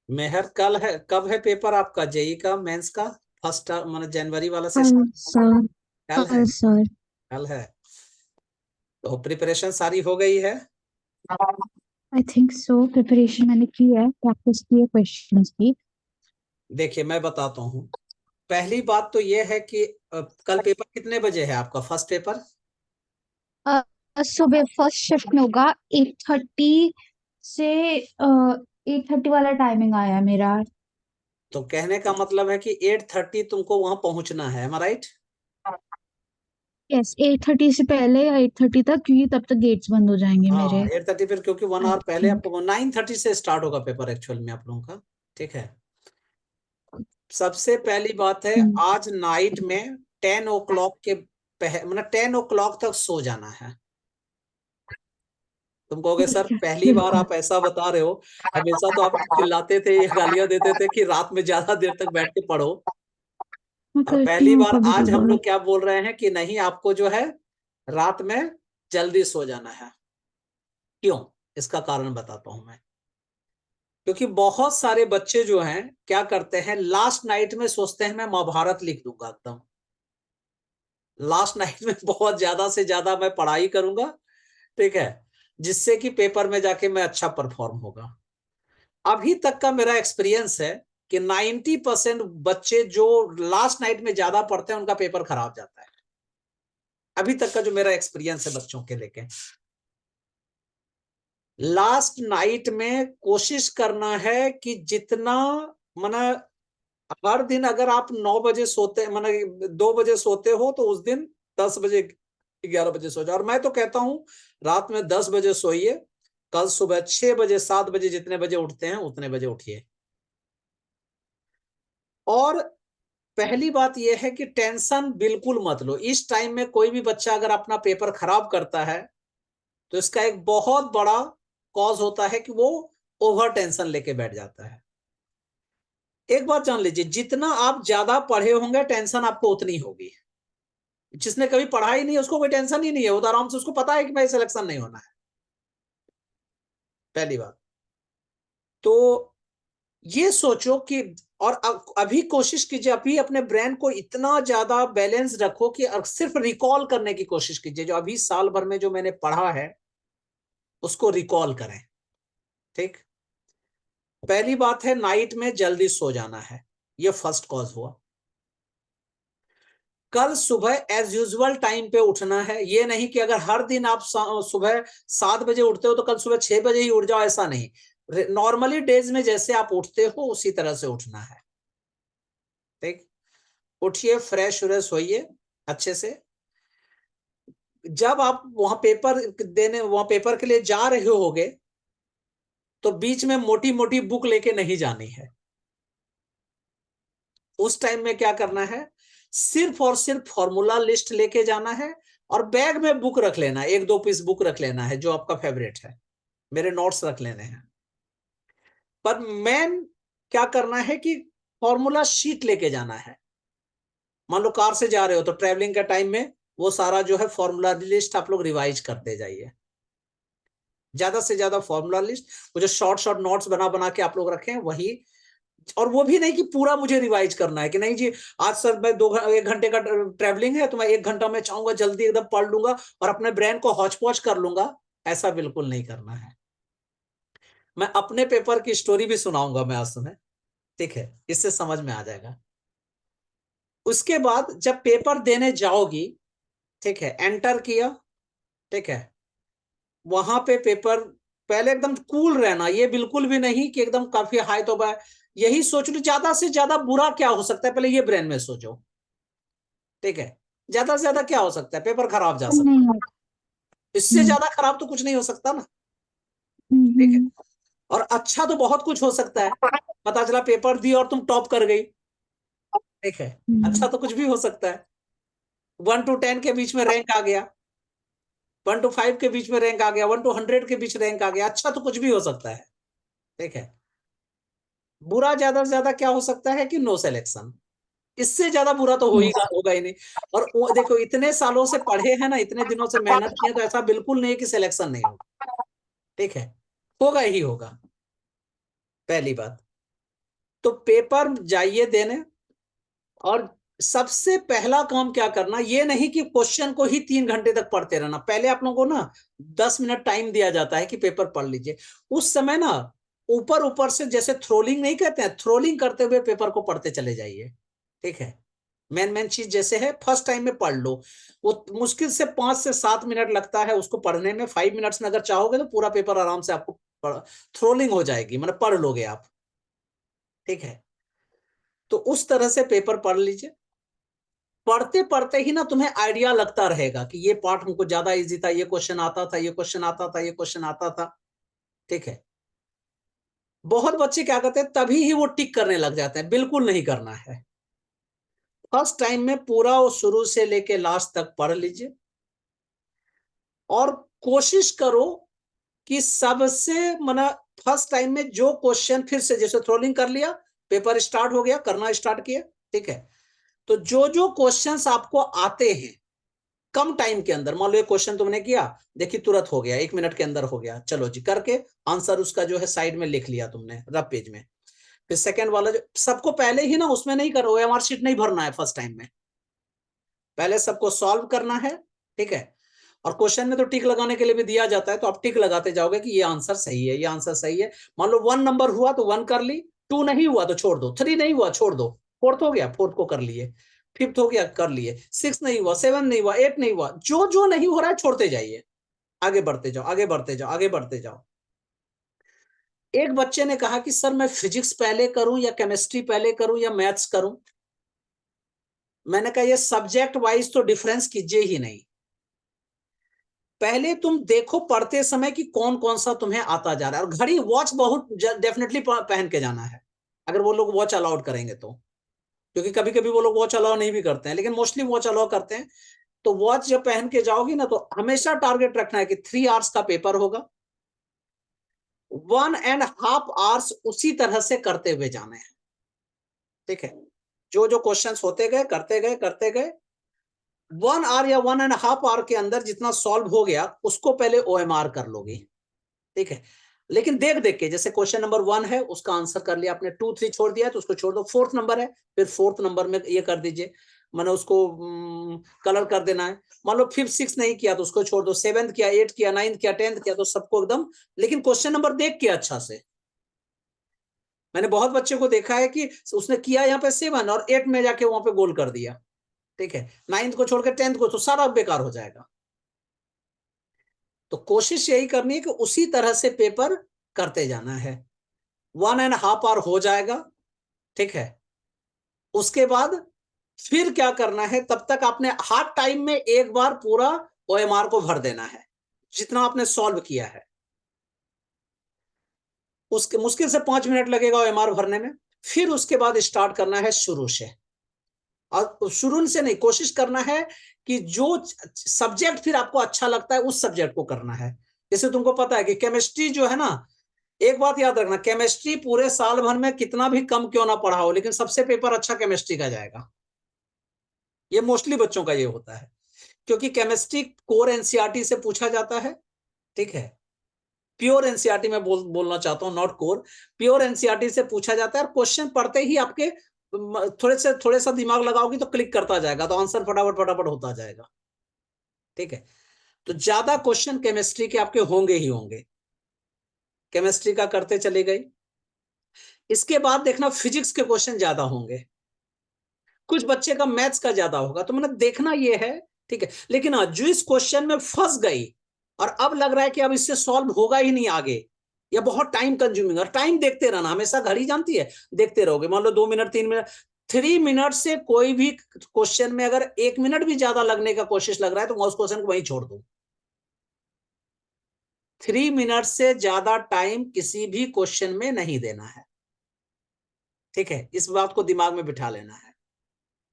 मेहर, कल है, कब है पेपर आपका जेई का, मेंस का? फर्स्ट मतलब जनवरी वाला कल सेशन? सर। कल है? कल सर। कल है। तो प्रिपरेशन सारी हो गई है? आई थिंक सो, प्रिपरेशन मैंने की है, प्रैक्टिस की है क्वेश्चंस की। देखिए मैं बताता हूँ। पहली बात तो ये है कि कल पेपर कितने बजे है आपका फर्स्ट पेपर? सुबह फर्स्ट शिफ्ट में होगा 8:30 से 8:30 वाला टाइमिंग आया है मेरा। तो कहने का मतलब है कि 8:30 तुमको वहां पहुंचना है, एम आई राइट? यस, 8:30 से पहले या 8:30 तक, क्योंकि तब तक गेट्स बंद हो जाएंगे हाँ मेरे। 8:30, फिर क्योंकि वन आई आवर पहले थिंक। आपको 9:30 से स्टार्ट होगा पेपर एक्चुअल में आप लोगों का। ठीक है। सबसे पहली बात है, आज नाइट में 10 o'clock के मतलब 10 o'clock तक सो जाना है। तुम कहोगे सर ठीक है, पहली बार बिल्कुल। आप ऐसा बता रहे हो, हमेशा तो आप चिल्लाते थे या गालियां देते थे कि रात में ज्यादा देर तक बैठ के पढ़ो। मैं और करती पहली हूँ बार कभी आज हम कभार। लोग क्या बोल रहे हैं कि नहीं, आपको जो है रात में जल्दी सो जाना है। क्यों? इसका कारण बताता हूं मैं। क्योंकि बहुत सारे बच्चे जो हैं क्या करते हैं, लास्ट नाइट में सोचते हैं मैं महाभारत लिख दूंगा एकदम। लास्ट नाइट में बहुत ज्यादा से ज्यादा मैं पढ़ाई करूंगा। ठीक है। जिससे कि पेपर में जाके मैं अच्छा परफॉर्म होगा। अभी तक का मेरा एक्सपीरियंस है कि 90% बच्चे जो लास्ट नाइट में ज्यादा पढ़ते हैं उनका पेपर खराब जाता है। अभी तक का जो मेरा एक्सपीरियंस है बच्चों के लेके, लास्ट नाइट में कोशिश करना है कि जितना मना, हर दिन अगर आप 9 बजे सोते माना 2 बजे सोते हो तो उस दिन 10 बजे 11 बजे सो जाओ। और मैं तो कहता हूं रात में 10 बजे सोइए, कल सुबह 6 बजे 7 बजे जितने बजे उठते हैं उतने बजे उठिए। और पहली बात यह है कि टेंशन बिल्कुल मत लो इस टाइम में। कोई भी बच्चा अगर अपना पेपर खराब करता है तो इसका एक बहुत बड़ा कॉज होता है कि वो ओवर टेंशन लेके बैठ जाता है। एक बात जान लीजिए, जितना आप ज्यादा पढ़े होंगे टेंशन आपको उतनी होगी। जिसने कभी पढ़ा ही नहीं उसको कोई टेंशन ही नहीं है, वो तो आराम से, उसको पता है कि भाई सिलेक्शन नहीं होना है। पहली बात तो ये सोचो कि, और अभी कोशिश कीजिए, अभी अपने ब्रेन को इतना ज्यादा बैलेंस रखो कि सिर्फ रिकॉल करने की कोशिश कीजिए, जो अभी साल भर में जो मैंने पढ़ा है उसको रिकॉल करें। ठीक। पहली बात है नाइट में जल्दी सो जाना है, ये फर्स्ट कॉज हुआ। कल सुबह एज यूजुअल टाइम पे उठना है। ये नहीं कि अगर हर दिन आप सुबह 7 बजे उठते हो तो कल सुबह 6 बजे ही उठ जाओ, ऐसा नहीं। नॉर्मली डेज में जैसे आप उठते हो उसी तरह से उठना है। ठीक। उठिए, फ्रेश व्रेश होइए अच्छे से। जब आप वहां पेपर के लिए जा रहे होगे तो बीच में मोटी मोटी बुक लेके नहीं जानी है। उस टाइम में क्या करना है, सिर्फ और सिर्फ फॉर्मूला लिस्ट लेके जाना है। और बैग में बुक रख लेना है, 1-2 पीस बुक रख लेना है जो आपका फेवरेट है। मेरे नोट्स रख लेने हैं। पर मेन क्या करना है कि फॉर्मूला शीट लेके जाना है। मान लो कार से जा रहे हो तो ट्रेवलिंग के टाइम में वो सारा जो है फॉर्मूला लिस्ट आप लोग रिवाइज करते जाइए। ज्यादा से ज्यादा फॉर्मूला लिस्ट, वो जो शॉर्ट शॉर्ट नोट्स बना बना के आप लोग रखें वही। और वो भी नहीं कि पूरा मुझे रिवाइज करना है कि नहीं जी, आज सर मैं 1 घंटे का ट्रैवलिंग है तो मैं 1 घंटा में चाहूंगा जल्दी एकदम पढ़ लूंगा और अपने ब्रेन को हौच पौच कर लूंगा। ऐसा बिल्कुल नहीं करना है। मैं अपने पेपर की स्टोरी भी सुनाऊंगा मैं आज तुम्हें। ठीक है, इससे समझ में आ जाएगा। उसके बाद जब पेपर देने जाओगी, ठीक है, एंटर किया, ठीक है, वहां पे पेपर, पहले एकदम कूल रहना, ये बिल्कुल भी नहीं कि एकदम काफी हाई तो यही सोच लो ज्यादा से ज्यादा बुरा क्या हो सकता है, पहले ये ब्रेन में सोचो। ठीक है। ज्यादा से ज्यादा क्या हो सकता है, पेपर खराब जा सकता नहीं। है, इससे हम्म। ज्यादा खराब तो कुछ नहीं हो सकता ना। ठीक है। हम्म। और अच्छा तो बहुत कुछ हो सकता है। पता चला पेपर दी और तुम टॉप कर गई। ठीक है। अच्छा हम्म। तो कुछ भी हो सकता है। 1 to 10 के बीच में रैंक आ गया, 1 to 5 के बीच में रैंक आ गया, 1 to 100 के बीच रैंक आ गया। अच्छा तो कुछ भी हो सकता है। ठीक है। बुरा ज्यादा से ज्यादा क्या हो सकता है कि नो सिलेक्शन। इससे ज्यादा बुरा तो यस। होगा ही नहीं। और वो देखो, इतने सालों से पढ़े हैं ना, इतने दिनों से मेहनत की है, तो ऐसा बिल्कुल नहीं है कि सिलेक्शन नहीं होगा। ठीक है, होगा ही होगा। पहली बात। तो पेपर जाइए देने, और सबसे पहला काम क्या करना, ये नहीं कि क्वेश्चन को ही 3 घंटे तक पढ़ते रहना। पहले आप लोगों को ना 10 मिनट टाइम दिया जाता है कि पेपर पढ़ लीजिए। उस समय ना ऊपर ऊपर से, जैसे थ्रोलिंग नहीं कहते हैं, थ्रोलिंग करते हुए पेपर को पढ़ते चले जाइए। ठीक है, मेन मेन चीज जैसे है फर्स्ट टाइम में पढ़ लो। वो मुश्किल से 5 से 7 मिनट लगता है उसको पढ़ने में। 5 मिनट्स में अगर चाहोगे तो पूरा पेपर आराम से आपको थ्रोलिंग हो जाएगी, मतलब पढ़ लोगे आप। ठीक है, तो उस तरह से पेपर पढ़ लीजिए। पढ़ते पढ़ते ही ना तुम्हें आइडिया लगता रहेगा कि ये पार्ट हमको ज्यादा इजी था, ये क्वेश्चन आता था, ये क्वेश्चन आता था, ये क्वेश्चन आता था। ठीक है, बहुत बच्चे क्या करते हैं, तभी ही वो टिक करने लग जाते हैं। बिल्कुल नहीं करना है। फर्स्ट टाइम में पूरा वो शुरू से लेके लास्ट तक पढ़ लीजिए, और कोशिश करो कि सबसे मना फर्स्ट टाइम में जो क्वेश्चन, फिर से जैसे थ्रोलिंग कर लिया, पेपर स्टार्ट हो गया, करना स्टार्ट किया। ठीक है, तो जो जो क्वेश्चंस आपको आते हैं कम टाइम के अंदर, मान लो एक क्वेश्चन तुमने किया, देखिए तुरंत हो गया, 1 मिनट के अंदर हो गया, चलो जी करके आंसर उसका जो है साइड में लिख लिया तुमने रफ पेज में। फिर सेकंड वाला जो सबको पहले ही ना उसमें नहीं करो, ओएमआर शीट नहीं भरना है फर्स्ट टाइम में, पहले सबको सॉल्व करना है। ठीक है, और क्वेश्चन में तो टिक लगाने के लिए भी दिया जाता है, तो आप टिक लगाते जाओगे कि ये आंसर सही है, ये आंसर सही है। मान लो 1 नंबर हुआ तो 1 कर ली, 2 नहीं हुआ तो छोड़ दो, 3 नहीं हुआ छोड़ दो, फोर्थ हो गया, फोर्थ को कर लिए, फिफ्थ हो गया कर लिए, 6 नहीं हुआ, 7 नहीं हुआ, 8 नहीं हुआ, जो जो नहीं हो रहा है छोड़ते जाइए, आगे बढ़ते जाओ, आगे बढ़ते जाओ, आगे बढ़ते जाओ। एक बच्चे ने कहा कि सर मैं फिजिक्स पहले करूं या केमिस्ट्री पहले करूं या मैथ्स करूं। मैंने कहा ये सब्जेक्ट वाइज तो डिफरेंस कीजिए ही नहीं। पहले तुम देखो पढ़ते समय कि कौन कौन सा तुम्हें आता जा रहा है। और घड़ी, वॉच बहुत डेफिनेटली पहन के जाना है, अगर वो लोग वॉच अलाउड करेंगे तो। क्योंकि कभी कभी वो लोग वॉच अलाउ नहीं भी करते हैं, लेकिन मोस्टली वॉच अलाउ करते हैं। तो वॉच जब पहन के जाओगी ना, तो हमेशा टारगेट रखना है कि 3 आवर्स का पेपर होगा, 1.5 आवर्स उसी तरह से करते हुए जाने हैं। ठीक है, जो जो क्वेश्चंस होते गए करते गए करते गए, 1 आवर या 1.5 आवर के अंदर जितना सॉल्व हो गया उसको पहले ओएमआर कर लोगे। ठीक है, लेकिन देख देख के, जैसे क्वेश्चन नंबर 1 है उसका आंसर कर लिया आपने, 2 3 छोड़ दिया तो उसको छोड़ दो, फोर्थ नंबर है फिर फोर्थ नंबर में ये कर दीजिए, मानो उसको कलर कर देना है। मान लो फिफ्थ 6 नहीं किया तो उसको छोड़ दो, 7th किया, 8th किया, 9th किया, 10th किया, तो सबको एकदम, लेकिन क्वेश्चन नंबर देख के अच्छा से। मैंने बहुत बच्चे को देखा है कि उसने किया यहाँ पे 7 और 8 में जाके वहां पे गोल कर दिया। ठीक है, 9th को छोड़कर 10th को, तो सारा बेकार हो जाएगा। तो कोशिश यही करनी है कि उसी तरह से पेपर करते जाना है। 1.5 आवर हो जाएगा। ठीक है, उसके बाद फिर क्या करना है, तब तक आपने हाफ टाइम में एक बार पूरा ओएमआर को भर देना है जितना आपने सॉल्व किया है। उसके मुश्किल से 5 मिनट लगेगा ओएमआर भरने में। फिर उसके बाद स्टार्ट करना है शुरू से, और शुरू से नहीं, कोशिश करना है कि जो सब्जेक्ट फिर आपको अच्छा लगता है उस सब्जेक्ट को करना है। जैसे तुमको पता है कि केमिस्ट्री जो है ना, एक बात याद रखना, केमिस्ट्री पूरे साल भर में कितना भी कम क्यों ना पढ़ा हो, लेकिन सबसे पेपर अच्छा केमिस्ट्री का जाएगा। ये मोस्टली बच्चों का ये होता है, क्योंकि केमिस्ट्री कोर एनसीईआरटी से पूछा जाता है। ठीक है, प्योर एनसीईआरटी में बोलना चाहता हूं, नॉट कोर, प्योर एनसीईआरटी से पूछा जाता है। और क्वेश्चन पढ़ते ही आपके थोड़े सा दिमाग लगाओगी तो क्लिक करता जाएगा, तो आंसर फटाफट फटाफट होता जाएगा। ठीक है, तो ज्यादा क्वेश्चन केमिस्ट्री के आपके होंगे ही होंगे, केमिस्ट्री का करते चले गए। इसके बाद देखना फिजिक्स के क्वेश्चन ज्यादा होंगे, कुछ बच्चे का मैथ्स का ज्यादा होगा, तो मैंने देखना ये है। ठीक है, लेकिन हाँ, जो इस क्वेश्चन में फंस गई और अब लग रहा है कि अब इससे सॉल्व होगा ही नहीं आगे, या बहुत टाइम कंज्यूमिंग, और टाइम देखते रहना, हमेशा घड़ी जानती है, देखते रहोगे। मान लो 2 मिनट 3 मिनट, 3 मिनट से कोई भी क्वेश्चन में अगर 1 मिनट भी ज्यादा लगने का कोशिश लग रहा है तो उस क्वेश्चन को वहीं छोड़ दो। 3 मिनट से ज्यादा टाइम किसी भी क्वेश्चन में नहीं देना है। ठीक है, इस बात को दिमाग में बिठा लेना है।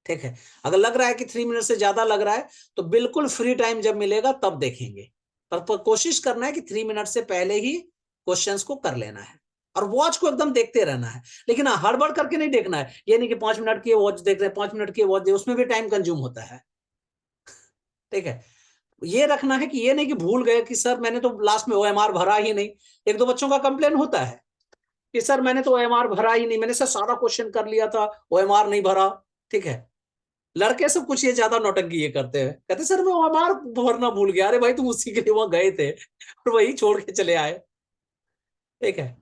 ठीक है, अगर लग रहा है कि 3 मिनट से ज्यादा लग रहा है तो बिल्कुल फ्री टाइम जब मिलेगा तब देखेंगे, पर कोशिश करना है कि 3 मिनट से पहले ही क्वेश्चंस को कर लेना है। और वॉच को एकदम देखते रहना है, लेकिन हाँ हड़बड़ करके नहीं देखना है। ये नहीं कि 5 मिनट की वॉच देख रहे हैं, 5 मिनट की वॉच देख, उसमें भी टाइम कंज्यूम होता है। ठीक है, ये रखना है कि ये नहीं कि भूल गए कि सर मैंने तो लास्ट में ओएमआर भरा ही नहीं। एक दो बच्चों का कंप्लेन होता है कि सर मैंने तो ओएमआर भरा ही नहीं, मैंने सर सारा क्वेश्चन कर लिया था, ओएमआर नहीं भरा। ठीक है, लड़के सब कुछ ये ज्यादा नौटंकी ये करते हैं, कहते सर मैं ओएमआर भरना भूल गया। अरे भाई तुम उसी के लिए वहां गए थे और वही छोड़ के चले आए। ठीक है,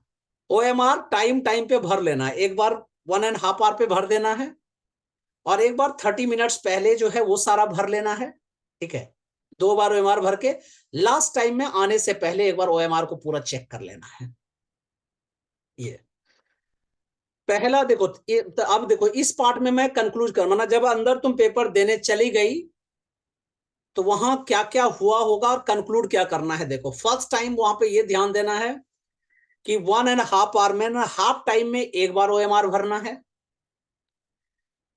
ओएमआर टाइम टाइम पे भर लेना है। एक बार 1.5 आवर पे भर देना है, और एक बार 30 मिनट्स पहले जो है वो सारा भर लेना है। ठीक है, 2 बार ओएमआर भर के लास्ट टाइम में आने से पहले एक बार ओएमआर को पूरा चेक कर लेना है। ये पहला देखो। तो अब देखो इस पार्ट में मैं कंक्लूड कर, माना जब अंदर तुम पेपर देने चली गई तो वहां क्या क्या हुआ होगा और कंक्लूड क्या करना है। देखो फर्स्ट टाइम वहां पे ये ध्यान देना है कि 1.5 आवर में ना हाफ टाइम में एक बार ओएमआर भरना है।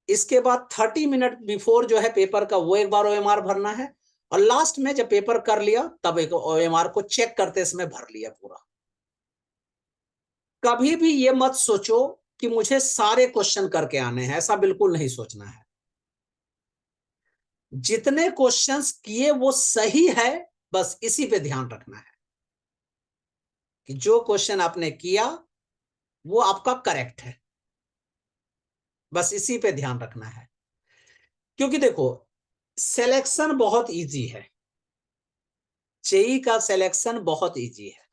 इसके बाद 30 मिनट बिफोर जो है पेपर का वो एक बार ओएमआर भरना है, और लास्ट में जब पेपर कर लिया तब एक ओएमआर को चेक करते समय भर लिया पूरा। कभी भी ये मत सोचो कि मुझे सारे क्वेश्चन करके आने हैं, ऐसा बिल्कुल नहीं सोचना है। जितने क्वेश्चंस किए वो सही है, बस इसी पे ध्यान रखना है कि जो क्वेश्चन आपने किया वो आपका करेक्ट है, बस इसी पे ध्यान रखना है। क्योंकि देखो सिलेक्शन बहुत इजी है, जेई का सिलेक्शन बहुत इजी है।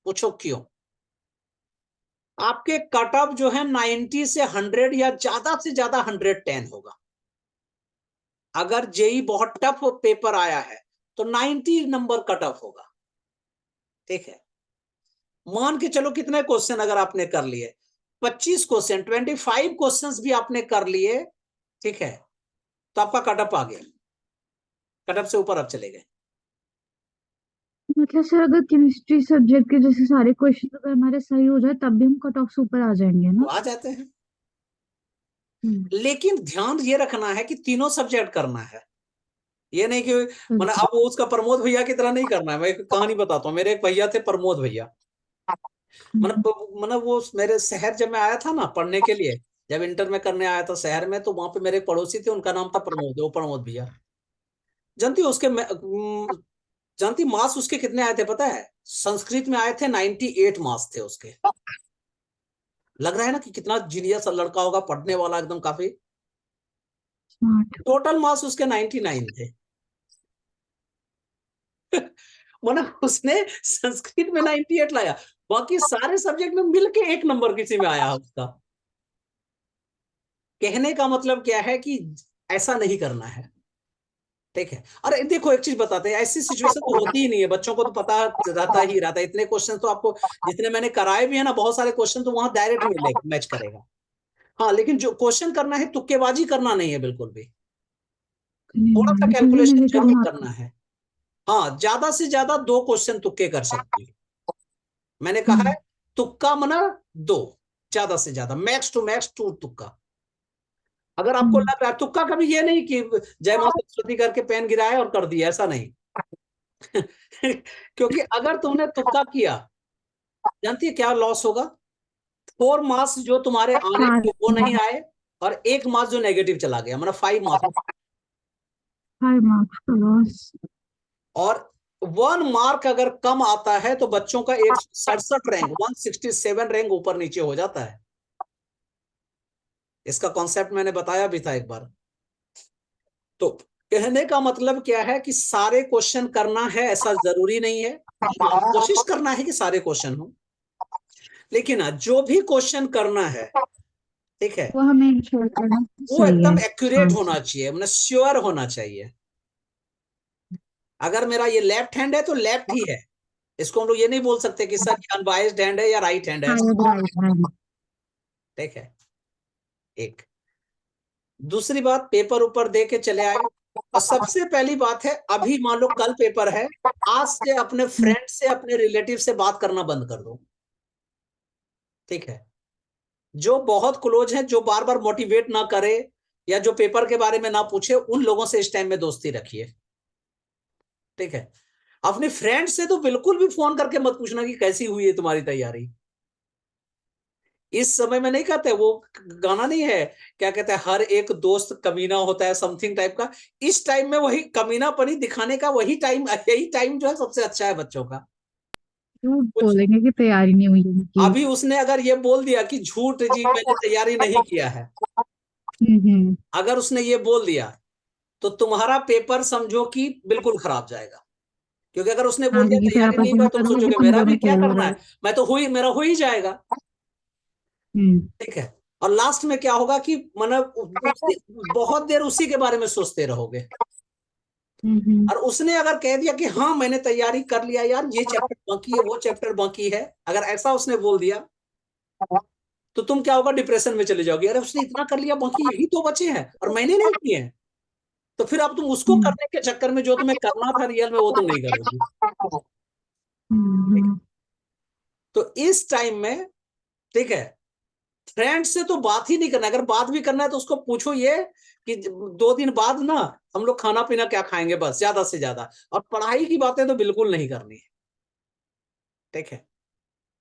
पूछो क्यों? आपके कट ऑफ जो है 90 से 100 या ज्यादा से ज्यादा 110 होगा। अगर जेई बहुत टफ पेपर आया है तो 90 नंबर कट ऑफ होगा। ठीक है, मान के चलो कितने क्वेश्चन अगर आपने कर लिए, 25 क्वेश्चन, 25 क्वेश्चंस भी आपने कर लिए, ठीक है, तो आपका कट ऑफ आ गया, कट ऑफ से ऊपर आप चले गए। मतलब सर अगर केमिस्ट्री सब्जेक्ट के जैसे सारे क्वेश्चन अगर हमारे सही हो जाए तब भी हम कट ऑफ से ऊपर आ जाएंगे तो ना? आ जाते हैं। हम्म। लेकिन ध्यान ये रखना है कि तीनों सब्जेक्ट करना है। ये नहीं कि मतलब अच्छा। अब वो उसका प्रमोद भैया की तरह नहीं करना है। मैं एक कहानी बताता हूँ, मेरे एक भैया थे प्रमोद भैया। हम्म। मतलब वो मेरे शहर जब मैं आया था ना पढ़ने के लिए, जब इंटर में करने आया था शहर में, तो वहां पे मेरे एक पड़ोसी थे, उनका नाम था प्रमोद, वो प्रमोद भैया। जानती हो उसके जानती मार्क्स उसके कितने आए थे पता है? संस्कृत में आए थे 98 मार्क्स थे उसके। लग रहा है ना कि कितना जीनियस लड़का होगा, पढ़ने वाला एकदम काफी। स्मार्ट। टोटल मार्क्स उसके 99 थे। मतलब उसने संस्कृत में 98 लाया, बाकी सारे सब्जेक्ट में मिलके 1 नंबर किसी में आया उसका। कहने का मतलब क्या है कि ऐसा नहीं करना है। ठीक है, अरे देखो एक चीज बताते हैं, ऐसी सिचुएशन तो होती ही नहीं है, बच्चों को तो पता रहता ही रहता है। इतने क्वेश्चन तो आपको जितने मैंने कराए भी है ना, बहुत सारे क्वेश्चन तो वहां डायरेक्ट मिलेगा, मैच करेगा। हाँ, लेकिन जो क्वेश्चन करना है तुक्केबाजी करना नहीं है बिल्कुल भी, थोड़ा सा क्योंकि कैलकुलेशन नेगेटिव जरूर मार्क। करना है। हाँ, ज्यादा से ज्यादा 2 क्वेश्चन तुक्के कर सकती है। मैंने कहा है हम्म। तुक्का मना 2, ज्यादा से ज्यादा मैक्स टू मैक्स 2 तुक्का। अगर आपको हम्म। लग रहा है तुक्का, कभी ये नहीं कि जय मां सरस्वती करके पेन गिराया और कर दिया, ऐसा नहीं। क्योंकि अगर तुमने तुक्का किया, जानती है क्या लॉस होगा? 4 मार्क्स जो तुम्हारे आने थे वो नहीं आए, और 1 मार्क्स जो नेगेटिव चला गया, मतलब 5 मार्क्स। 5 मार्क्स का लॉस। और 1 मार्क अगर कम आता है तो बच्चों का 167 रैंक, 167 रैंक ऊपर नीचे हो जाता है। इसका कॉन्सेप्ट मैंने बताया भी था एक बार। तो कहने का मतलब क्या है कि सारे क्वेश्चन करना है ऐसा जरूरी नहीं है। हाँ, कोशिश करना है कि सारे क्वेश्चन हो, लेकिन हाँ, जो भी क्वेश्चन करना है, ठीक है, वो हमें इंश्योर करना वो सही है एकदम एक्यूरेट होना आंसर। चाहिए, मतलब श्योर होना चाहिए। अगर मेरा ये लेफ्ट हैंड है तो लेफ्ट ही है, इसको हम लोग ये नहीं बोल सकते कि सर ये अनबायस्ड हैंड है या राइट हैंड है। हाँ, ये राइट है। ठीक है, एक दूसरी बात, पेपर ऊपर दे के चले आए, और सबसे पहली बात है, अभी मान लो कल पेपर है, आज से अपने हम्म। फ्रेंड से अपने रिलेटिव से बात करना बंद कर दो। ठीक है, जो बहुत क्लोज है, जो बार बार मोटिवेट ना करे या जो पेपर के बारे में ना पूछे, उन लोगों से इस टाइम में दोस्ती रखिए। ठीक है, अपने फ्रेंड से तो बिल्कुल भी फोन करके मत पूछना कि कैसी हुई है तुम्हारी तैयारी। इस समय में नहीं कहते वो गाना नहीं है, क्या कहते हैं, हर एक दोस्त कमीना होता है, समथिंग टाइप का। इस टाइम में वही कमीनापनी दिखाने का वही टाइम, यही टाइम जो है सबसे अच्छा है बच्चों का। झूठ कुछ बोलेंगे कि तैयारी नहीं हुई उनकी। अभी उसने अगर ये बोल दिया कि झूठ जी मैंने तैयारी नहीं किया है, हम्म। अगर उसने ये बोल दिया तो तुम्हारा पेपर समझो कि बिल्कुल खराब जाएगा। क्योंकि अगर उसने बोल हाँ, दिया क्योंकि फिर तैयारी आप नहीं किया, अज्यूम तुम करोगे कि सोचोगे तुम मेरा भी दोनों क्या फेल हो करना रहे है, हो। मैं तो मेरा हो ही जाएगा। हम्म। ठीक है। और लास्ट में क्या होगा कि मतलब बहुत देर उसी के बारे में सोचते रहोगे। हम्म। और उसने अगर कह दिया कि हाँ मैंने तैयारी कर लिया यार, ये चैप्टर बाकी है, वो चैप्टर बाकी है, अगर ऐसा उसने बोल दिया तो तुम क्या होगा, डिप्रेशन में चले जाओगे, अरे उसने इतना कर लिया बाकी यही तो बचे हैं और मैंने नहीं किए हैं। तो फिर अब तुम उसको हम्म। करने के चक्कर में जो तुम्हें करना था रियल में वो तुम नहीं करोगी। ठीक है? हम्म। तो इस टाइम में, ठीक है, फ्रेंड से तो बात ही नहीं करना। अगर बात भी करना है तो उसको पूछो ये कि 2 दिन बाद ना हम लोग खाना पीना क्या खाएंगे, बस ज्यादा से ज्यादा। और पढ़ाई की बातें तो बिल्कुल नहीं करनी है। ठीक है।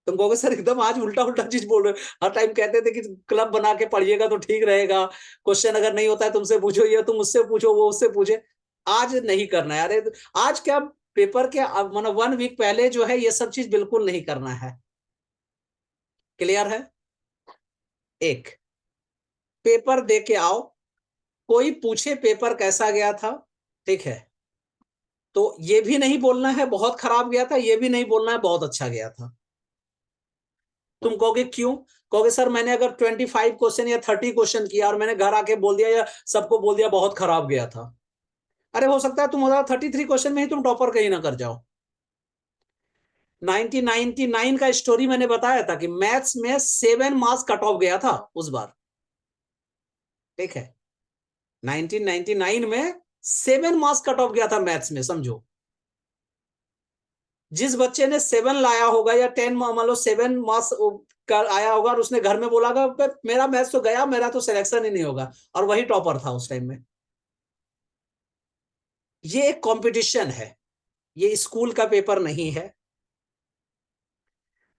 तुम कहोगे सर एकदम आज उल्टा उल्टा चीज बोल रहे हो, हर टाइम कहते थे कि क्लब बना के पढ़िएगा तो ठीक रहेगा, क्वेश्चन अगर नहीं होता है तुमसे पूछो, ये तुम उससे पूछो, वो उससे पूछे। आज नहीं करना है। अरे आज क्या, पेपर के मतलब 1 वीक पहले जो है ये सब चीज बिल्कुल नहीं करना है। क्लियर है? एक, पेपर दे के आओ, कोई पूछे पेपर कैसा गया था, ठीक है, तो ये भी नहीं बोलना है बहुत खराब गया था, ये भी नहीं बोलना है बहुत अच्छा गया था। तुम कहोगे क्यों? कहोगे सर मैंने अगर 25 क्वेश्चन या 30 क्वेश्चन किया और मैंने घर आके बोल दिया या सबको बोल दिया बहुत खराब गया था। अरे हो सकता है तुम 33 क्वेश्चन में ही तुम टॉपर कहीं ना कर जाओ। 1999 का स्टोरी मैंने बताया था कि मैथ्स में 7 मार्क्स कट ऑफ गया था उस बार। ठीक है। 1999 में 7 मार्क्स कट ऑफ गया था मैथ्स में, समझो। जिस बच्चे ने 7 लाया होगा या 10 मान लो 7 मार्क्स का आया होगा और उसने घर में बोला होगा मेरा मैथ्स तो गया, मेरा तो सिलेक्शन ही नहीं होगा, और वही टॉपर था उस टाइम में। ये एक कंपटीशन है, ये स्कूल का पेपर नहीं है।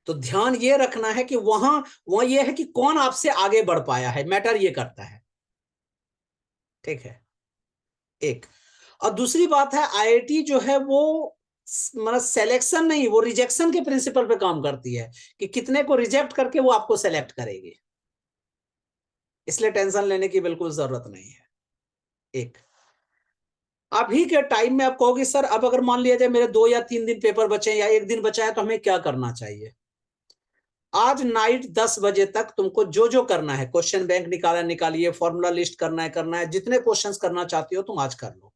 तो ध्यान ये रखना है कि वहां वहां ये है कि कौन आपसे आगे बढ़ पाया है, मैटर ये करता है। ठीक है। एक, और दूसरी बात है आईआईटी जो है वो मतलब सिलेक्शन नहीं, वो रिजेक्शन के प्रिंसिपल पे काम करती है कि कितने को रिजेक्ट करके वो आपको सेलेक्ट करेगी। इसलिए टेंशन लेने की बिल्कुल जरूरत नहीं है। एक, अभी के टाइम में आप कहोगे सर अब अगर मान लिया जाए मेरे 2 या 3 दिन पेपर बचे या 1 दिन बचा है तो हमें क्या करना चाहिए? आज नाइट 10 बजे तक तुमको जो जो करना है, क्वेश्चन बैंक निकाला निकालिए, फॉर्मूला लिस्ट करना है, जितने क्वेश्चंस करना चाहती हो तुम आज कर लो।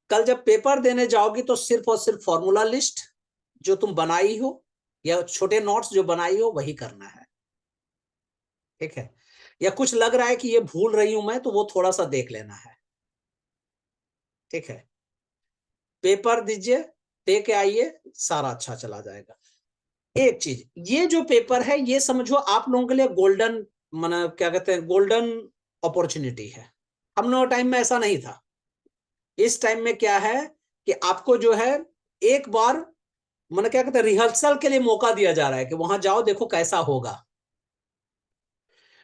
कल जब पेपर देने जाओगी तो सिर्फ और सिर्फ फॉर्मूला लिस्ट जो तुम बनाई हो या छोटे नोट्स जो बनाई हो वही करना है। ठीक है। या कुछ लग रहा है कि ये भूल रही हूं मैं तो वो थोड़ा सा देख लेना है। ठीक है। पेपर दीजिए, दे के आइए, सारा अच्छा चला जाएगा। एक चीज, ये जो पेपर है ये समझो आप लोगों के लिए गोल्डन, माना क्या कहते हैं, गोल्डन अपॉर्चुनिटी है। हम लोगों टाइम में ऐसा नहीं था। इस टाइम में क्या है कि आपको जो है एक बार मैंने क्या कहते हैं रिहर्सल के लिए मौका दिया जा रहा है कि वहां जाओ देखो कैसा होगा।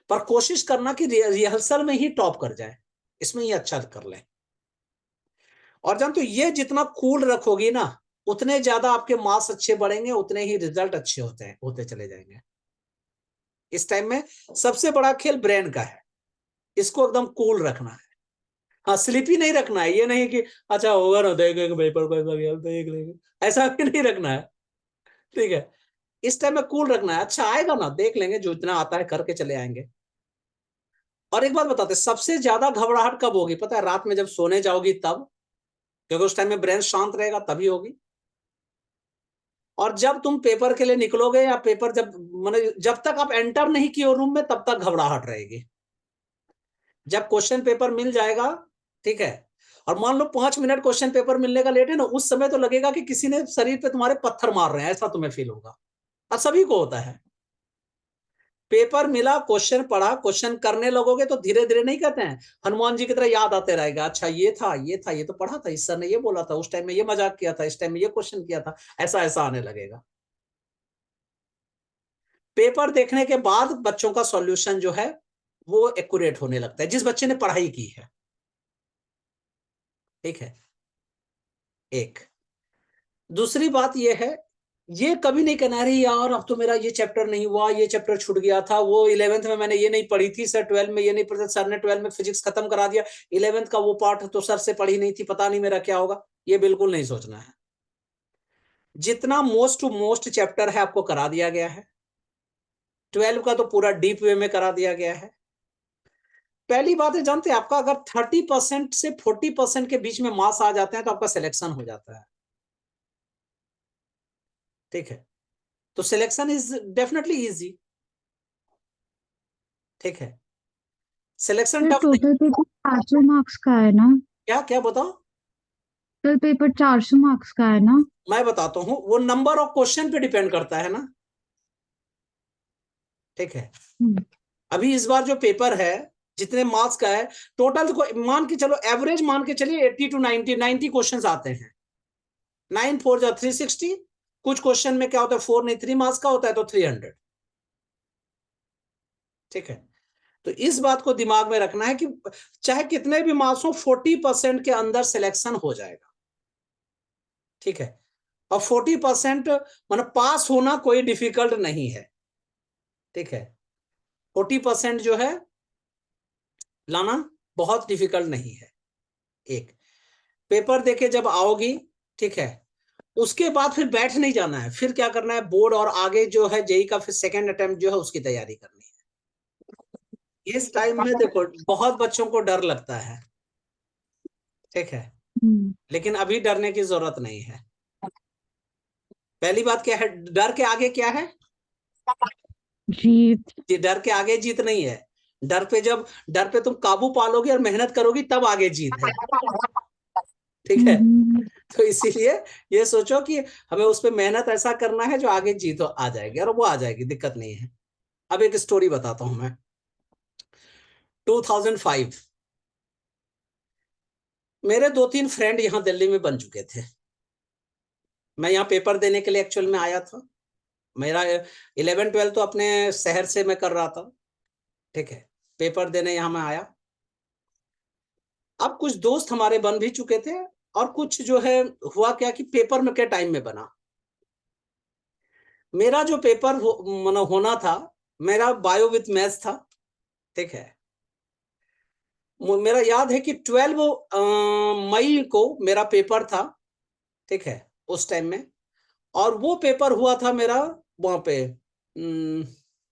पर कोशिश करना कि रिहर्सल में ही टॉप कर जाए, इसमें ही अच्छा कर ले। और जानते हो ये जितना कूल रखोगी ना उतने ज्यादा आपके मार्क्स अच्छे बढ़ेंगे, उतने ही रिजल्ट अच्छे होते चले जाएंगे। इस टाइम में सबसे बड़ा खेल ब्रेन का है, इसको एकदम कूल रखना है। हाँ, स्लिपी नहीं रखना है, ये नहीं कि अच्छा होगा ना देखेंगे पेपर कैसा गया देख लेंगे, ऐसा भी नहीं रखना है। ठीक है। इस टाइम में कूल रखना है, अच्छा आएगा ना देख लेंगे, जो इतना आता है करके चले आएंगे। और एक बात बताते, सबसे ज्यादा घबराहट कब होगी पता है? रात में जब सोने जाओगी तब, क्योंकि उस टाइम में ब्रेन शांत रहेगा तभी होगी। और जब तुम पेपर के लिए निकलोगे या पेपर जब मतलब जब तक आप एंटर नहीं किए रूम में तब तक घबराहट रहेगी। जब क्वेश्चन पेपर मिल जाएगा, ठीक है, और मान लो 5 मिनट क्वेश्चन पेपर मिलने का लेट है ना, उस समय तो लगेगा कि किसी ने शरीर पे तुम्हारे पत्थर मार रहे हैं, ऐसा तुम्हें फील होगा। और सभी को होता है। पेपर मिला, क्वेश्चन पढ़ा, क्वेश्चन करने लगोगे तो धीरे धीरे नहीं कहते हैं हनुमान जी की तरह याद आते रहेगा, अच्छा ये था ये था ये तो पढ़ा था, इस सर ने ये बोला था, उस टाइम में ये मजाक किया था, इस टाइम में ये क्वेश्चन किया था, ऐसा ऐसा आने लगेगा। पेपर देखने के बाद बच्चों का सॉल्यूशन जो है वो एक्यूरेट होने लगता है, जिस बच्चे ने पढ़ाई की है। ठीक है। एक, दूसरी बात यह है ये कभी नहीं कहना रही यार अब तो मेरा ये चैप्टर नहीं हुआ, ये चैप्टर छूट गया था, वो 11th में मैंने ये नहीं पढ़ी थी सर, 12 में ये नहीं पढ़ी, सर ने 12 में फिजिक्स खत्म करा दिया, 11th का वो पार्ट तो सर से पढ़ी नहीं थी, पता नहीं मेरा क्या होगा। ये बिल्कुल नहीं सोचना है। जितना मोस्ट टू मोस्ट चैप्टर है आपको करा दिया गया है। 12 का तो पूरा डीप वे में करा दिया गया है। पहली बात है, जानते हैं आपका अगर 30% से 40% के बीच में मार्क्स आ जाते हैं तो आपका सिलेक्शन हो जाता है। ठीक है, तो सिलेक्शन इज डेफिनेटली इजी। ठीक है, सिलेक्शन सर टफ नहीं। टोटल पेपर 400 मार्क्स का है ना? क्या क्या बताओ? टोटल पेपर 400 मार्क्स का है ना? मैं बताता हूँ, वो नंबर ऑफ क्वेश्चन पे डिपेंड करता है ना। ठीक है, हम्म। अभी इस बार जो पेपर है जितने मार्क्स का है, टोटल को मान के चलो, एवरेज मान के चलिए 80 टू 90 क्वेश्चन आते हैं। 9 4 जा 360। कुछ क्वेश्चन में क्या होता है, 4 नहीं 3 मार्क्स का होता है तो 300। ठीक है, तो इस बात को दिमाग में रखना है कि चाहे कितने भी मार्क्स हो, 40% के अंदर सिलेक्शन हो जाएगा। ठीक है, और 40% मतलब पास होना कोई डिफिकल्ट नहीं है। ठीक है, 40% जो है लाना बहुत डिफिकल्ट नहीं है। एक पेपर देके जब आओगी, ठीक है, उसके बाद फिर बैठ नहीं जाना है, फिर क्या करना है, बोर्ड और आगे जो है जेई का फिर सेकेंड अटेम्प्ट जो है उसकी तैयारी करनी है। इस टाइम में देखो बहुत बच्चों को डर लगता है। ठीक है, हम्म। लेकिन अभी डरने की जरूरत नहीं है। पहली बात क्या है, डर के आगे क्या है? जीत। ये डर के आगे जीत नहीं है। डर पे तुम काबू पालोगे और मेहनत करोगी तब आगे जीत है। ठीक है, हम्म। तो इसीलिए ये सोचो कि हमें उस पर मेहनत ऐसा करना है जो आगे जीत आ जाएगी, और वो आ जाएगी, दिक्कत नहीं है। अब एक स्टोरी बताता हूं मैं। 2005 मेरे 2 3 फ्रेंड यहाँ दिल्ली में बन चुके थे। मैं यहाँ पेपर देने के लिए एक्चुअल में आया था। मेरा 11 12 तो अपने शहर से मैं कर रहा था। ठीक है, पेपर देने यहाँ मैं आया। अब कुछ दोस्त हमारे बन भी चुके थे, और कुछ जो है, हुआ क्या कि पेपर में के टाइम में बना। मेरा जो पेपर होना था, मेरा बायो विथ मैथ्स था। ठीक है, मेरा याद है कि 12 मई को मेरा पेपर था। ठीक है, उस टाइम में, और वो पेपर हुआ था मेरा वहां पे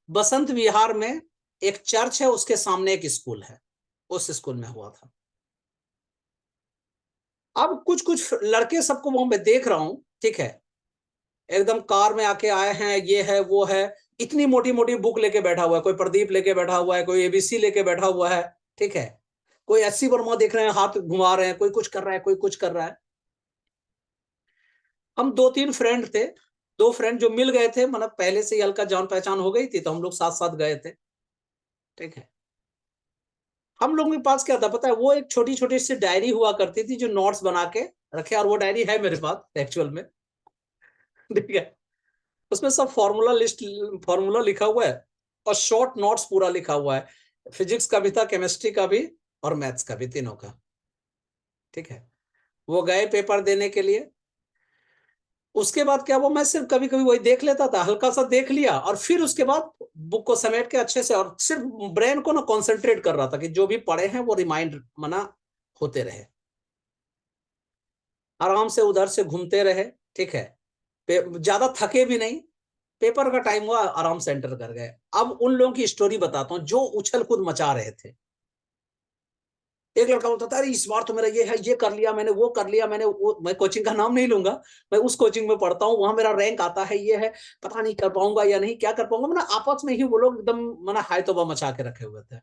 बसंत विहार में एक चर्च है, उसके सामने एक स्कूल है, उस स्कूल में हुआ था। अब कुछ कुछ लड़के सबको वहां पे देख रहा हूं। ठीक है, एकदम कार में आके आए हैं, ये है वो है, इतनी मोटी मोटी बुक लेके बैठा हुआ है, कोई प्रदीप लेके बैठा हुआ है, कोई एबीसी लेके बैठा हुआ है। ठीक है, कोई एससी वर्मा देख रहे हैं, हाथ घुमा रहे हैं, कोई कुछ कर रहा है, कोई कुछ कर रहा है। हम 2 3 फ्रेंड थे। 2 फ्रेंड जो मिल गए थे, मतलब पहले से ही हल्का जान पहचान हो गई थी, तो हम लोग साथ साथ गए थे। ठीक है, हम लोगों के पास क्या था पता है, वो एक छोटी छोटी सी डायरी हुआ करती थी जो नोट्स बना के रखे, और वो डायरी है मेरे पास एक्चुअल में। ठीक है, उसमें सब फॉर्मूला लिखा हुआ है, और शॉर्ट नोट्स पूरा लिखा हुआ है। फिजिक्स का भी था, केमिस्ट्री का भी, और मैथ्स का भी, तीनों का। ठीक है, वो गए पेपर देने के लिए। उसके बाद क्या हुआ, मैं सिर्फ कभी कभी वही देख लेता था, हल्का सा देख लिया, और फिर उसके बाद बुक को समेट के अच्छे से, और सिर्फ ब्रेन को ना कंसंट्रेट कर रहा था कि जो भी पढ़े हैं वो रिमाइंड मना होते रहे। आराम से उधर से घूमते रहे। ठीक है, ज्यादा थके भी नहीं। पेपर का टाइम हुआ, आराम से एंटर कर गए। अब उन लोगों की स्टोरी बताता हूँ जो उछल कूद मचा रहे थे। एक लड़का बोलता था, अरे इस बार तो मेरा ये है, ये कर लिया मैंने, वो कर लिया मैंने, मैं कोचिंग का नाम नहीं लूंगा, मैं उस कोचिंग में पढ़ता हूँ, वहां मेरा रैंक आता है, ये है, पता नहीं कर पाऊंगा या नहीं, क्या कर पाऊंगा, मैंने आपस में ही वो लोग एकदम मना हाय तौबा मचा के रखे हुए थे।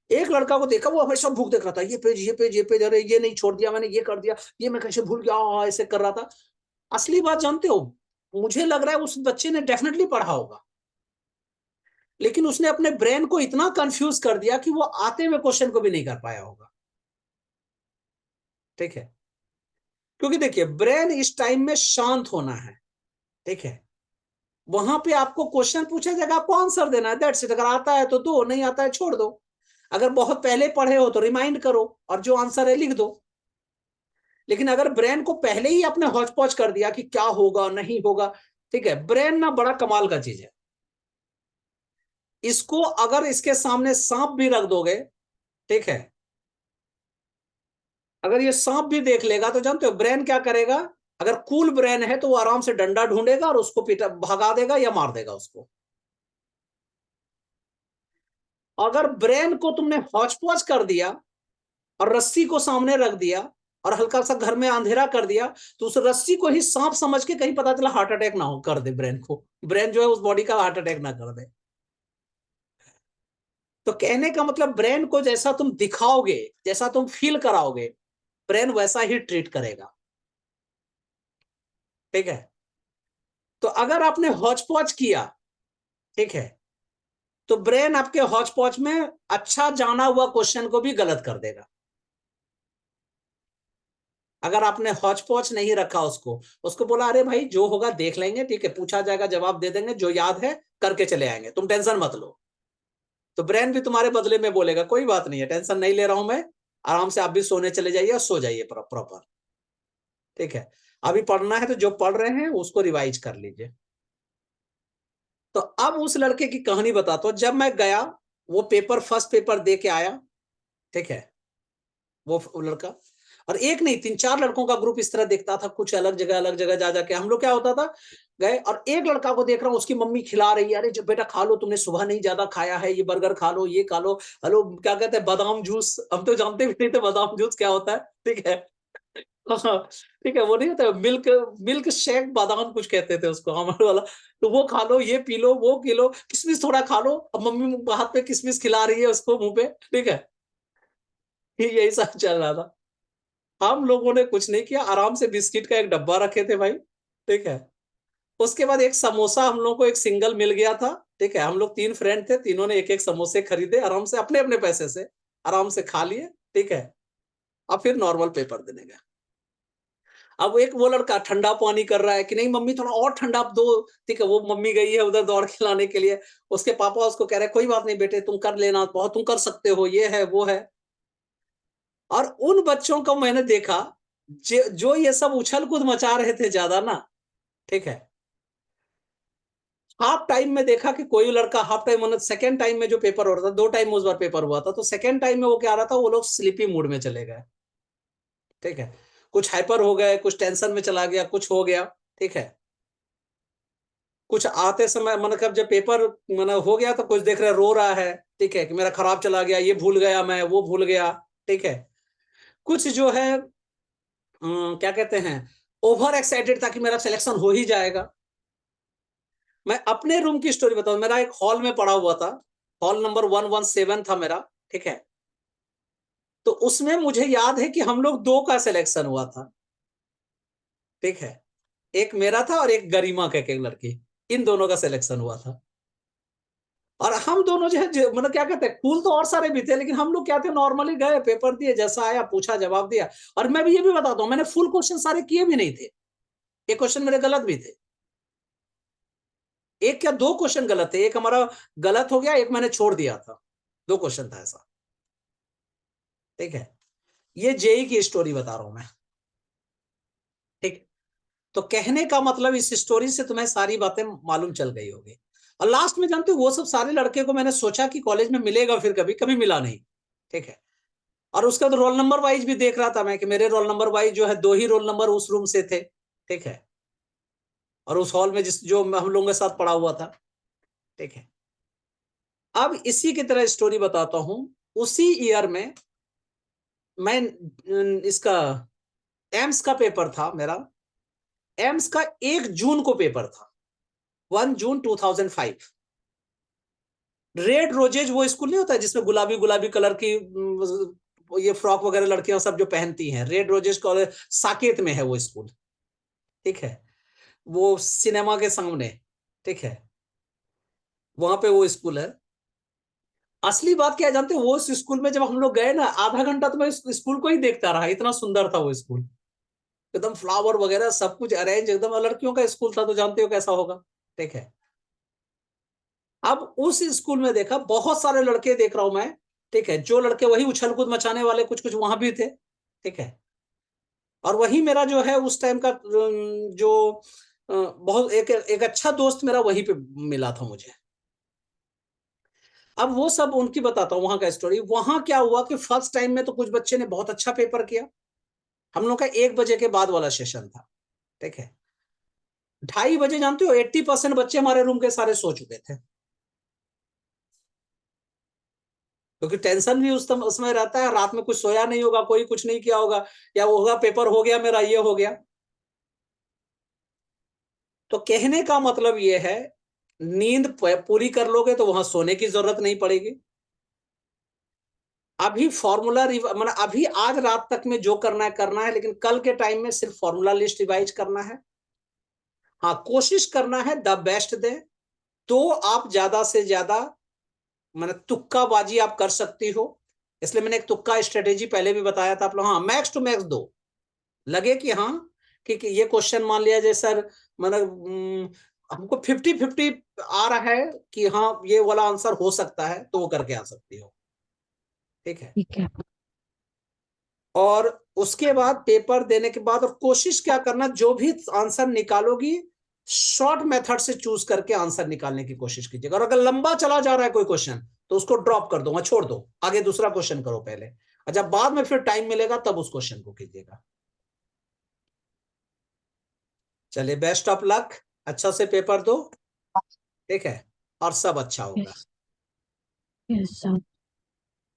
एक लड़का को देखा, वो हमेशा बुक देख रहा था, ये पेज ये पेज ये पेज, अरे ये नहीं छोड़ दिया मैंने, ये कर दिया, ये मैं कैसे भूल गया, ऐसे कर रहा था। असली बात जानते हो, मुझे लग रहा है उस बच्चे ने डेफिनेटली पढ़ा होगा, लेकिन उसने अपने ब्रेन को इतना कंफ्यूज कर दिया कि वो आते हुए क्वेश्चन को भी नहीं कर पाया होगा। ठीक है, क्योंकि देखिए ब्रेन इस टाइम में शांत होना है। ठीक है, वहां पे आपको क्वेश्चन पूछा जाएगा, आपको आंसर देना है, दैट्स इट। अगर आता है तो दो, नहीं आता है छोड़ दो। अगर बहुत पहले पढ़े हो तो रिमाइंड करो, और जो आंसर है लिख दो। लेकिन अगर ब्रेन को पहले ही आपने हौच पौच कर दिया कि क्या होगा नहीं होगा, ठीक है, ब्रेन ना बड़ा कमाल का चीज है। इसको अगर इसके सामने सांप भी रख दोगे, ठीक है, अगर ये सांप भी देख लेगा तो जानते हो ब्रेन क्या करेगा? अगर कूल ब्रेन है तो वो आराम से डंडा ढूंढेगा और उसको पीटा भगा देगा या मार देगा उसको। अगर ब्रेन को तुमने हौच पौच कर दिया और रस्सी को सामने रख दिया और हल्का सा घर में अंधेरा कर दिया, तो उस रस्सी को ही सांप समझ के कहीं पता चला हार्ट अटैक ना हो कर दे ब्रेन को, ब्रेन जो है उस बॉडी का हार्ट अटैक ना कर दे। तो कहने का मतलब ब्रेन को जैसा तुम दिखाओगे, जैसा तुम फील कराओगे, ब्रेन वैसा ही ट्रीट करेगा, ठीक है। तो अगर आपने हौच पौच किया, ठीक है, तो ब्रेन आपके हौच पौच में अच्छा जाना हुआ क्वेश्चन को भी गलत कर देगा। अगर आपने हौच पौच नहीं रखा उसको, उसको बोला अरे भाई जो होगा देख लेंगे, ठीक है, पूछा जाएगा जवाब दे देंगे, जो याद है करके चले आएंगे, तुम टेंशन मत लो, तो ब्रेन भी तुम्हारे बदले में बोलेगा कोई बात नहीं है, टेंशन नहीं ले रहा हूं मैं, आराम से आप भी सोने चले जाइए और सो जाइए प्रॉपर, ठीक है। अभी पढ़ना है तो जो पढ़ रहे हैं उसको रिवाइज कर लीजिए। तो अब उस लड़के की कहानी बताता हूं। जब मैं गया, वो पेपर फर्स्ट पेपर दे के आया, ठीक है, वो लड़का, और एक नहीं 3-4 लड़कों का ग्रुप इस तरह देखता था, कुछ अलग जगह जा जाके हम लोग क्या होता था, गए और एक लड़का को देख रहा हूँ, उसकी मम्मी खिला रही है, अरे जब बेटा खा लो, तुमने सुबह नहीं ज्यादा खाया है, ये बर्गर खा लो, ये खा लो, हेलो क्या कहते हैं बादाम जूस, हम तो जानते भी नहीं थे बादाम जूस क्या होता है, ठीक है। हाँ, ठीक है, वो नहीं होता मिल्क, मिल्क शेक बादाम कुछ कहते थे उसको हमारे वाला। तो वो खा लो, ये पी लो, वो पी लो, किशमिश थोड़ा खा लो, अब मम्मी हाथ पे किशमिश खिला रही है उसको मुंह पे, ठीक है। यही सब चल रहा था। हम लोगों ने कुछ नहीं किया, आराम से बिस्किट का एक डब्बा रखे थे भाई, ठीक है। उसके बाद एक समोसा हम लोग को एक सिंगल मिल गया था, ठीक है, हम लोग 3 फ्रेंड थे, तीनों ने एक एक समोसे खरीदे, आराम से अपने अपने पैसे से आराम से खा लिए, ठीक है। अब फिर नॉर्मल पेपर देने गए। अब एक वो लड़का ठंडा पानी कर रहा है कि नहीं मम्मी थोड़ा और ठंडा आप दो, ठीक है, वो मम्मी गई है उधर दौड़ के लाने के लिए, उसके पापा उसको कह रहे कोई बात नहीं बेटे तुम कर लेना, बहुत तुम कर सकते हो, ये है वो है। और उन बच्चों को मैंने देखा जो ये सब उछल कूद मचा रहे थे ज्यादा ना, ठीक है, हाफ टाइम में देखा कि कोई लड़का हाफ टाइम मतलब सेकेंड टाइम में जो पेपर हो रहा था, 2 टाइम उस बार पेपर हुआ था, तो सेकेंड टाइम में वो क्या रहा था, वो लोग स्लीपी मूड में चले गए, ठीक है, कुछ हाइपर हो गए, कुछ टेंशन में चला गया, कुछ हो गया, ठीक है। कुछ आते समय मतलब जब पेपर मतलब हो गया तो कुछ देख रहे रो रहा है, ठीक है, कि मेरा खराब चला गया, ये भूल गया मैं, वो भूल गया, ठीक है। कुछ जो है क्या कहते हैं, ओवर एक्साइटेड था कि मेरा सिलेक्शन हो ही जाएगा। मैं अपने रूम की स्टोरी बताऊं, मेरा एक हॉल में पड़ा हुआ था, हॉल नंबर 117 था मेरा, ठीक है। तो उसमें मुझे याद है कि हम लोग 2 का सिलेक्शन हुआ था, ठीक है, एक मेरा था और एक गरिमा के एक लड़की, इन दोनों का सिलेक्शन हुआ था। और हम दोनों जो है मतलब क्या कहते हैं, कूल तो और सारे भी थे, लेकिन हम लोग क्या थे, नॉर्मली गए पेपर दिए, जैसा आया पूछा जवाब दिया। और मैं भी ये भी बताता हूँ, मैंने फुल क्वेश्चन सारे किए भी नहीं थे, एक क्वेश्चन मेरे गलत भी थे, एक क्या 2 क्वेश्चन गलत थे, एक हमारा गलत हो गया, एक मैंने छोड़ दिया था, 2 क्वेश्चन था ऐसा, ठीक है। ये जेई की स्टोरी बता रहा हूं मैं, ठीक। तो कहने का मतलब इस स्टोरी से तुम्हें सारी बातें मालूम चल गई होगी। और लास्ट में जानते हो वो सब सारे लड़के को मैंने सोचा कि कॉलेज में मिलेगा, फिर कभी कभी मिला नहीं, ठीक है। और उसका तो रोल नंबर वाइज भी देख रहा था मैं कि मेरे रोल नंबर वाइज जो है 2 ही रोल नंबर उस रूम से थे, ठीक है, और उस हॉल में जिस जो हम लोगों के साथ पड़ा हुआ था, ठीक है। अब इसी की तरह स्टोरी बताता हूं। उसी ईयर में मैं इसका एम्स का पेपर था मेरा, एम्स का 1 जून को पेपर था, 1 जून 2005। रेड रोजेज वो स्कूल नहीं होता है जिसमें गुलाबी गुलाबी कलर की ये फ्रॉक वगैरह लड़कियां सब जो पहनती हैं, रेड रोजेज कॉलेज साकेत में है वो स्कूल, ठीक है, वो सिनेमा के सामने, ठीक है, वहां पे वो स्कूल है। असली बात क्या है जानते हो, वो उस स्कूल में जब हम लोग गए ना, आधा घंटा तो मैं स्कूल को ही देखता रहा, इतना सुंदर था वो स्कूल, एकदम फ्लावर वगैरह सब कुछ अरेंज एकदम, लड़कियों का स्कूल था तो जानते हो कैसा होगा, ठीक है। अब उस स्कूल में देखा बहुत सारे लड़के देख रहा हूं मैं, ठीक है, जो लड़के वही उछल कूद मचाने वाले कुछ कुछ वहां भी थे, ठीक है। और वही मेरा जो है उस टाइम का जो बहुत एक अच्छा दोस्त मेरा वहीं पे मिला था मुझे। अब वो सब उनकी बताता हूँ वहां का स्टोरी। वहां क्या हुआ कि फर्स्ट टाइम में तो कुछ बच्चे ने बहुत अच्छा पेपर किया। हम लोग का 1 बजे के बाद वाला सेशन था, ठीक है। 2:30 बजे जानते हो 80% बच्चे हमारे रूम के सारे सो चुके थे, क्योंकि टेंशन भी उस समय रहता है, रात में कुछ सोया नहीं होगा, कोई कुछ नहीं किया होगा, या वो होगा पेपर हो गया मेरा, ये हो गया। तो कहने का मतलब ये है, नींद पूरी कर लोगे तो वहां सोने की जरूरत नहीं पड़ेगी। अभी फॉर्मूला मतलब अभी आज रात तक में जो करना है, लेकिन कल के टाइम में सिर्फ फॉर्मूला लिस्ट रिवाइज करना है। हाँ, कोशिश करना है द बेस्ट दे। तो आप ज्यादा से ज्यादा मतलब तुक्काबाजी आप कर सकती हो। इसलिए मैंने एक तुक्का स्ट्रेटेजी पहले भी बताया था आप लोग। हाँ, मैक्स टू मैक्स दो। लगे कि हाँ कि ये क्वेश्चन मान लिया जाए सर, मतलब हमको 50-50 आ रहा है कि हाँ ये वाला आंसर हो सकता है, तो वो करके आ सकती हो, ठीक है। ठीक है। और उसके बाद पेपर देने के बाद और कोशिश क्या करना, जो भी आंसर निकालोगी शॉर्ट मेथड से चूज करके आंसर निकालने की कोशिश कीजिएगा। और अगर लंबा चला जा रहा है कोई क्वेश्चन तो उसको ड्रॉप कर दो, वहां छोड़ दो, आगे दूसरा क्वेश्चन करो पहले, और जब बाद में फिर टाइम मिलेगा तब उस क्वेश्चन को कीजिएगा। चलिए, बेस्ट ऑफ लक, अच्छा से पेपर दो, ठीक है, और सब अच्छा होगा। यस। Yes sir.